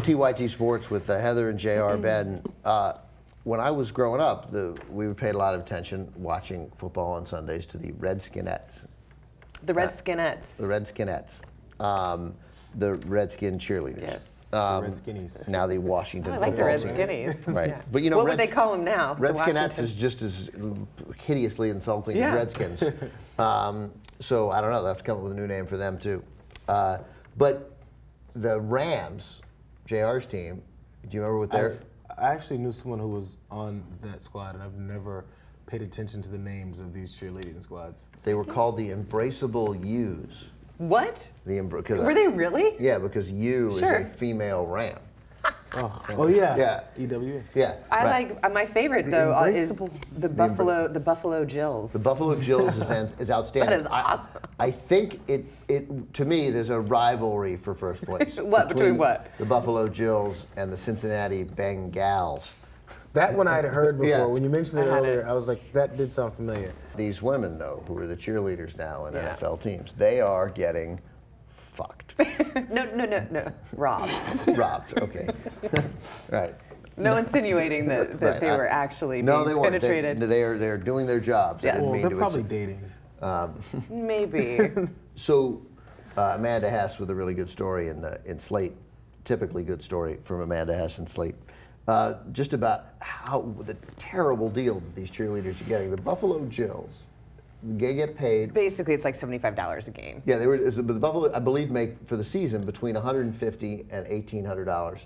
TYT Sports with Heather and JR, Ben. When I was growing up, we paid a lot of attention watching football on Sundays to the Redskinettes. The Redskinettes. The Redskinettes. The Redskin Cheerleaders. Yes. The Redskinnies. Now the Washington I like the football team. Redskinies. Right. Yeah. But you know, what would they call them now? Redskinettes is just as hideously insulting as Redskins. So I don't know. They'll have to come up with a new name for them too. But the Rams, JR's team, do you remember what they're? I actually knew someone who was on that squad, and I've never paid attention to the names of these cheerleading squads. They were called the Embraceable U's. What? Were they really? Yeah, because U is a female ram. Oh yeah. Yeah. EWA. Yeah. I like my favorite though is the Buffalo Jills. The Buffalo Jills is outstanding. That is awesome. I think it to me there's a rivalry for first place. Between what? The Buffalo Jills and the Cincinnati Bengals. That one I had heard before. Yeah. When you mentioned it earlier, I was like, that did sound familiar. These women, though, who are the cheerleaders now in NFL teams, they are getting fucked. No. Robbed. Robbed, okay. Right. No insinuating that they were actually being penetrated. They're doing their jobs. Yes. Well, they're probably dating. Maybe. So Amanda Hess with a really good story in Slate, typically good story from Amanda Hess in Slate. Just about how the terrible deal that these cheerleaders are getting. The Buffalo Jills, they get paid. Basically, it's like $75 a game. Yeah, the Buffalo, I believe, make for the season between $150 and $1,800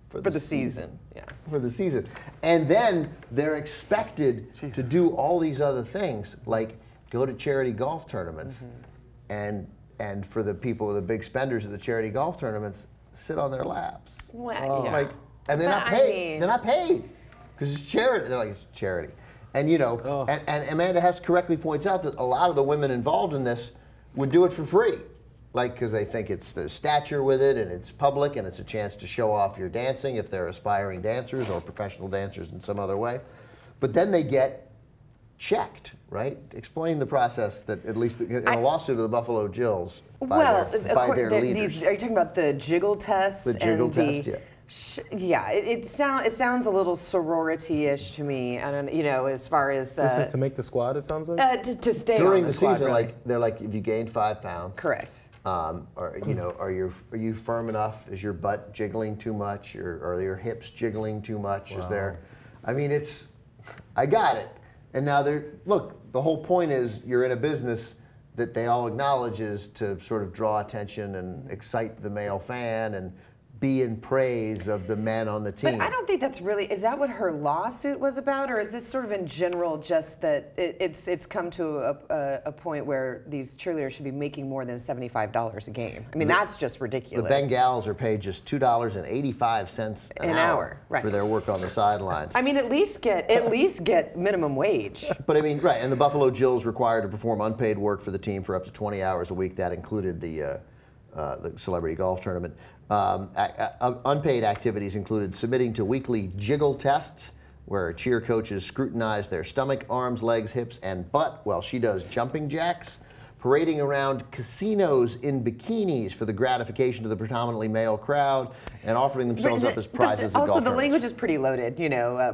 for the season. Yeah. For the season, and then they're expected to do all these other things, like go to charity golf tournaments, and for the people, the big spenders at the charity golf tournaments, sit on their laps. Well, Like. And they're not paid. They're not paid because it's charity. They're like, it's charity. And you know, and Amanda Hess correctly points out that a lot of the women involved in this would do it for free, like because they think it's their stature with it, and it's public, and it's a chance to show off your dancing if they're aspiring dancers or professional dancers in some other way. But then they get checked, right? Explain the process that at least in a lawsuit of the Buffalo Jills by their leaders. Are you talking about the Jiggle tests? The Jiggle test, yeah. Yeah, it sounds a little sorority-ish to me. I don't, as far as this is to make the squad. It sounds like to stay during on the squad, season. really. Like they're like, if you gain 5 pounds, correct. Are you firm enough? Is your butt jiggling too much, or are your hips jiggling too much? Wow. Is there? I mean, I got it. And now look. The whole point is you're in a business that they all acknowledge is to sort of draw attention and excite the male fan and be in praise of the men on the team. But I don't think that's really, is that what her lawsuit was about, or is this sort of in general just that it's come to a point where these cheerleaders should be making more than $75 a game? I mean, that's just ridiculous. The Bengals are paid just $2.85 an hour right, for their work on the sidelines. I mean, at least get minimum wage. But I mean, right, and the Buffalo Jills required to perform unpaid work for the team for up to 20 hours a week. That included the celebrity golf tournament. Unpaid activities included submitting to weekly Jiggle tests, where cheer coaches scrutinize their stomach, arms, legs, hips, and butt while she does jumping jacks, parading around casinos in bikinis for the gratification of the predominantly male crowd, and offering themselves up as prizes at golf Also, the tournaments. language is pretty loaded,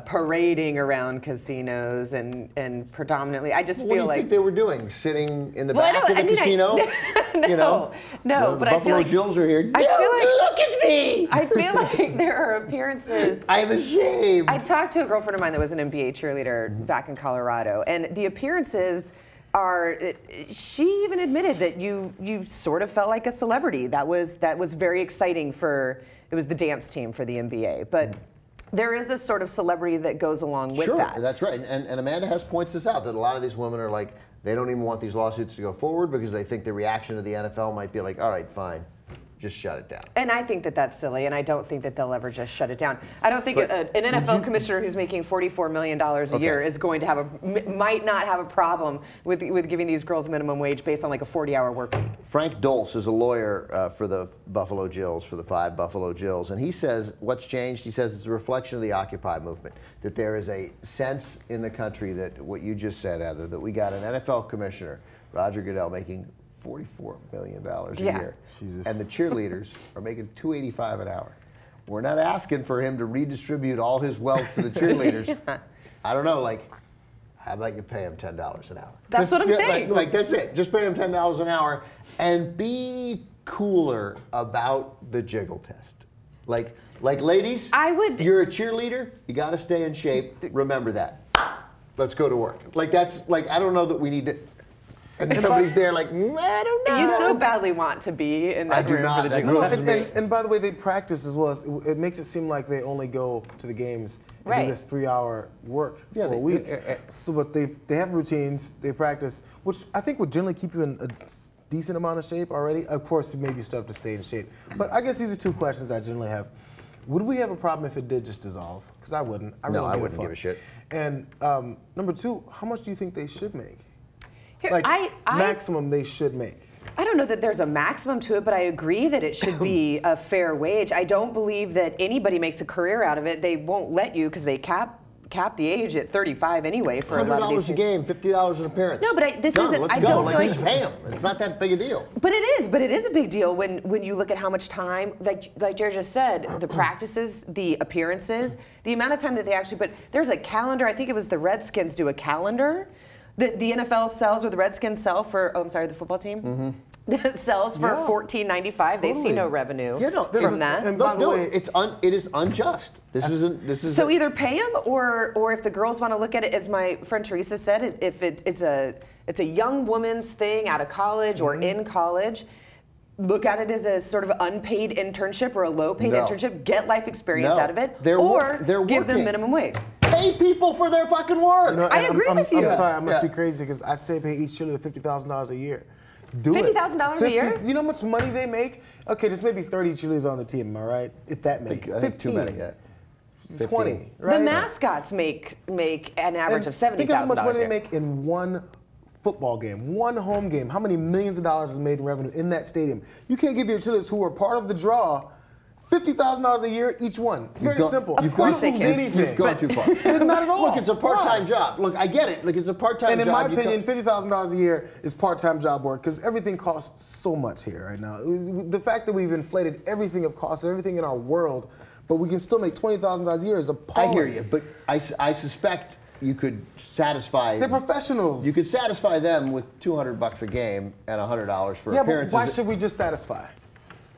parading around casinos and predominantly. I just feel like. What do you think they were doing? Sitting in the back of the casino? No, but I feel Buffalo like Jills are here. I feel like, look at me! I feel like there are appearances. I'm ashamed. I talked to a girlfriend of mine that was an NBA cheerleader back in Colorado, and the appearances are. She even admitted that you sort of felt like a celebrity. That was very exciting for. It was the dance team for the NBA, but. There is a sort of celebrity that goes along with that. Sure, that's right. And Amanda Hess points this out, that a lot of these women are like, they don't even want these lawsuits to go forward because they think the reaction of the NFL might be like, all right, fine, just shut it down. And I think that that's silly, and I don't think that they'll ever just shut it down. I don't think an NFL commissioner who's making $44 million a year is going to might not have a problem with giving these girls minimum wage based on like a 40-hour work week. Frank Dulce is a lawyer for the Buffalo Jills, for the 5 Buffalo Jills, and he says what's changed, he says it's a reflection of the Occupy movement, that there is a sense in the country that what you just said, Heather, that we got an NFL commissioner, Roger Goodell, making $44 million a year. Jesus. And the cheerleaders are making $285 an hour. we're not asking for him to redistribute all his wealth to the cheerleaders. I don't know, like, how about you pay him $10 an hour? That's what I'm saying. Like, that's it. Just pay him $10 an hour and be cooler about the jiggle test. Like ladies, you're a cheerleader, you got to stay in shape. Remember that. Let's go to work. Like, that's, like, I don't know that we need to, and somebody's there like, I don't know. You so badly want to be in that room for the jiggle test. And by the way, they practice as well. It makes it seem like they only go to the games and do this 3-hour work for a week. So, but they have routines, they practice, which I think would generally keep you in a decent amount of shape already. Of course, maybe you still have to stay in shape. But I guess these are 2 questions I generally have. Would we have a problem if it did just dissolve? Because I wouldn't. I wouldn't give a shit. And number 2, how much do you think they should make? Here, like, maximum they should make. I don't know that there's a maximum to it, but I agree that it should be a fair wage. I don't believe that anybody makes a career out of it. They won't let you because they cap the age at 35 anyway for a lot of these $100 a game, $50 an appearance. No, but let's don't go. feel like just pay them. It's not that big a deal. But it is a big deal when you look at how much time, like Jared just said, the practices, the appearances, the amount of time that they actually put. There's a calendar. I think it was the Redskins do a calendar that the NFL sells, or the Redskins sell for. Oh, I'm sorry, the football team. Sells for $14.95. Totally. They see no revenue from that. And by the way, it is unjust. This is so either pay them, or if the girls want to look at it, as my friend Teresa said, if it's a young woman's thing out of college or in college, look at it as a sort of unpaid internship or a low-paid internship. Get life experience out of it, or give them minimum wage. Pay people for their fucking work. You know, I agree with you. I'm sorry, I must be crazy because I say pay each cheerleader $50,000 a year. $50,000 a year? You know how much money they make? Okay, there's maybe 30 cheerleaders on the team, am I right? If that many. I think too many. 20, right? The mascots make an average of $70,000. Think of how much money they make in one football game, one home game. How many millions of dollars is made in revenue in that stadium? You can't give your cheerleaders who are part of the draw $50,000 a year each one. It's very simple. Of course they can. You've gone too far. Not at all. Look, it's a part-time job. Look, I get it. Like, it's a part-time job. And in my opinion, $50,000 a year is part-time job work because everything costs so much here right now. The fact that we've inflated everything of costs, everything in our world, but we can still make $20,000 a year is appalling. I hear you, but I suspect you could satisfy. They're professionals. You could satisfy them with $200 a game and $100 for appearances. But why should we just satisfy?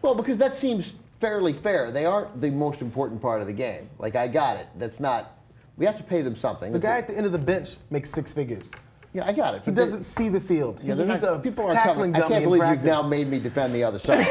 Well, because that seems fairly fair. They aren't the most important part of the game. Like, I got it. That's not. We have to pay them something. The guy at the end of the bench makes 6 figures. Yeah, I got it. He doesn't see the field. Yeah, He's a people are tackling dummy. I can't believe in you've now made me defend the other side.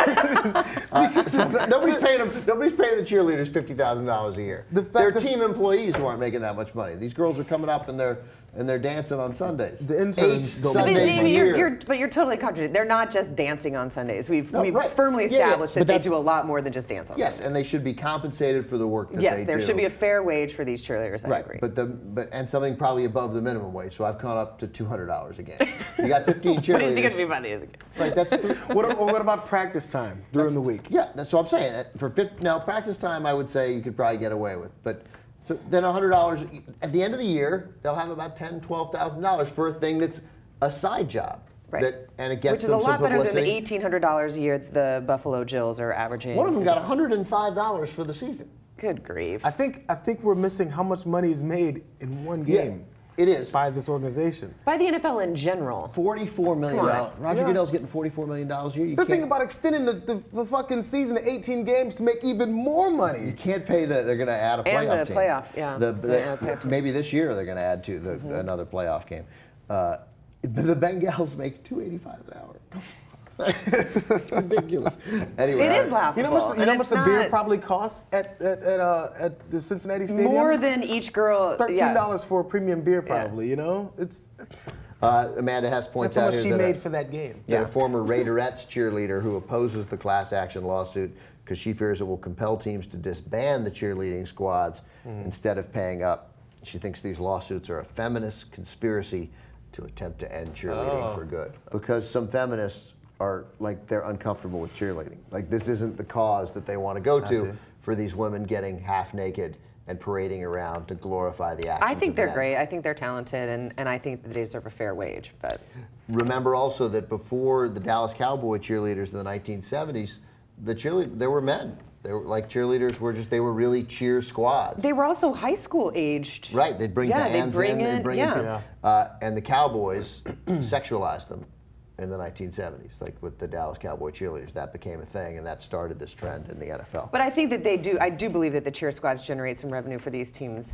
Nobody's paying the cheerleaders $50,000 a year. They're team employees who aren't making that much money. These girls are coming up and they're dancing on Sundays. The interns go Sundays a year. But you're totally contradicting. They're not just dancing on Sundays. We've firmly established that they do a lot more than just dance on Sundays. Yes, and they should be compensated for the work that they do. Yes, there should be a fair wage for these cheerleaders. I agree. And something probably above the minimum wage. So I've gone up to $200 a game. You got 15 cheerleaders. But is he going to be money? Right. That's what about practice time during the week? Yeah, that's what I'm saying. Now practice time, I would say you could probably get away with, but. So then $100 at the end of the year, they'll have about $10,000, $12,000 for a thing that's a side job. Right. And it gets which is a lot better than the $1,800 a year the Buffalo Jills are averaging. One of them got $105 for the season. Good grief. I think we're missing how much money is made in one game. Yeah, it is. By this organization. By the NFL in general. $44 million. Roger Goodell's getting $44 million a year. They're thinking about extending the fucking season to 18 games to make even more money. You can't pay they're going to add a playoff and the team. Playoff, yeah. Maybe this year they're going to add another playoff game. The Bengals make $2.85 an hour. It's ridiculous. Anyway, it is laughable. You know how much the beer probably costs at the Cincinnati Stadium? More than each girl. $13 for a premium beer, probably. You know, it's. Amanda Hess points out that's how much she made for that game. A former Raiderettes cheerleader who opposes the class action lawsuit because she fears it will compel teams to disband the cheerleading squads instead of paying up. She thinks these lawsuits are a feminist conspiracy to attempt to end cheerleading for good. Because some feminists are they're uncomfortable with cheerleading. Like, this isn't the cause that they want to go to for these women getting half naked and parading around to glorify the actions. I think they're men. great. I think they're talented, and I think that they deserve a fair wage. But remember also that before the Dallas Cowboy cheerleaders in the 1970s, there were men. They were like cheerleaders were just, they were really cheer squads. They were also high school aged. Right, they'd bring bands in, they'd bring in people. And the Cowboys sexualized them in the 1970s, like with the Dallas Cowboy cheerleaders. That became a thing, and that started this trend in the NFL. But I think that I do believe that the cheer squads generate some revenue for these teams.